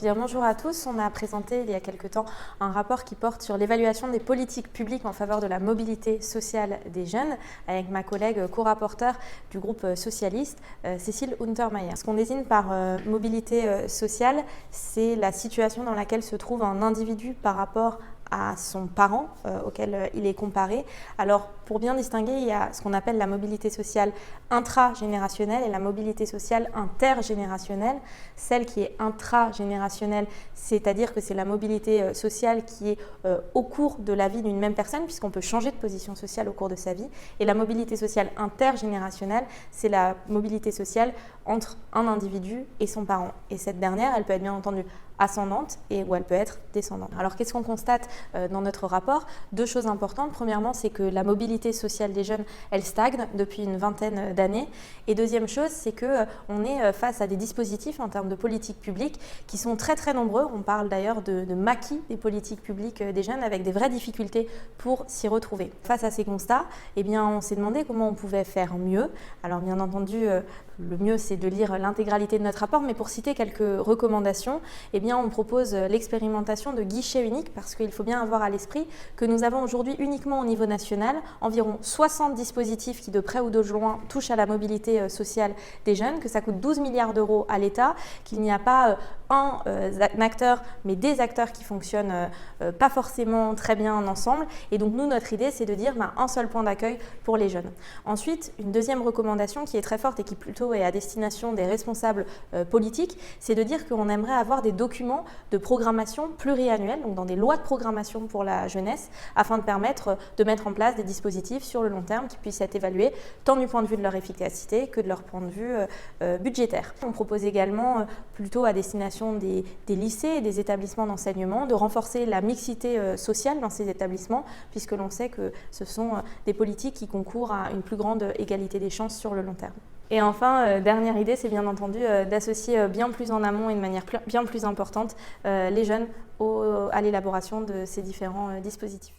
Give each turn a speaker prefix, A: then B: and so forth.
A: Bien, bonjour à tous. On a présenté il y a quelque temps un rapport qui porte sur l'évaluation des politiques publiques en faveur de la mobilité sociale des jeunes avec ma collègue co-rapporteure du groupe socialiste, Cécile Untermaier. Ce qu'on désigne par mobilité sociale, c'est la situation dans laquelle se trouve un individu par rapport à son parent auquel il est comparé. Alors, pour bien distinguer, il y a ce qu'on appelle la mobilité sociale intragénérationnelle et la mobilité sociale intergénérationnelle. Celle qui est intragénérationnelle, c'est-à-dire que c'est la mobilité sociale qui est au cours de la vie d'une même personne, puisqu'on peut changer de position sociale au cours de sa vie. Et la mobilité sociale intergénérationnelle, c'est la mobilité sociale entre un individu et son parent. Et cette dernière, elle peut être bien entendu ascendante ou elle peut être descendante. Alors qu'est-ce qu'on constate dans notre rapport? Deux choses importantes. Premièrement, c'est que la mobilité sociale des jeunes, elle stagne depuis une vingtaine d'années. Et deuxième chose, c'est qu'on est face à des dispositifs en termes de politique publique qui sont très très nombreux. On parle d'ailleurs de maquis des politiques publiques des jeunes avec des vraies difficultés pour s'y retrouver. Face à ces constats, eh bien, on s'est demandé comment on pouvait faire mieux. Alors bien entendu, le mieux c'est de lire l'intégralité de notre rapport, mais pour citer quelques recommandations, eh bien, on propose l'expérimentation de guichets uniques parce qu'il faut bien avoir à l'esprit que nous avons aujourd'hui uniquement au niveau national environ 60 dispositifs qui de près ou de loin touchent à la mobilité sociale des jeunes, que ça coûte 12 milliards d'euros à l'État, qu'il n'y a pas un acteur mais des acteurs qui fonctionnent pas forcément très bien ensemble. Et donc nous, notre idée, c'est de dire un seul point d'accueil pour les jeunes. Ensuite, une deuxième recommandation qui est très forte et qui plutôt est à destination des responsables politiques, c'est de dire qu'on aimerait avoir des documents de programmation pluriannuels, donc dans des lois de programmation pour la jeunesse, afin de permettre de mettre en place des dispositifs sur le long terme qui puissent être évalués tant du point de vue de leur efficacité que de leur point de vue budgétaire. On propose également plutôt à destination des lycées et des établissements d'enseignement de renforcer la mixité sociale dans ces établissements, puisque l'on sait que ce sont des politiques qui concourent à une plus grande égalité des chances sur le long terme. Et enfin, dernière idée, c'est bien entendu d'associer bien plus en amont et de manière bien plus importante les jeunes à l'élaboration de ces différents dispositifs.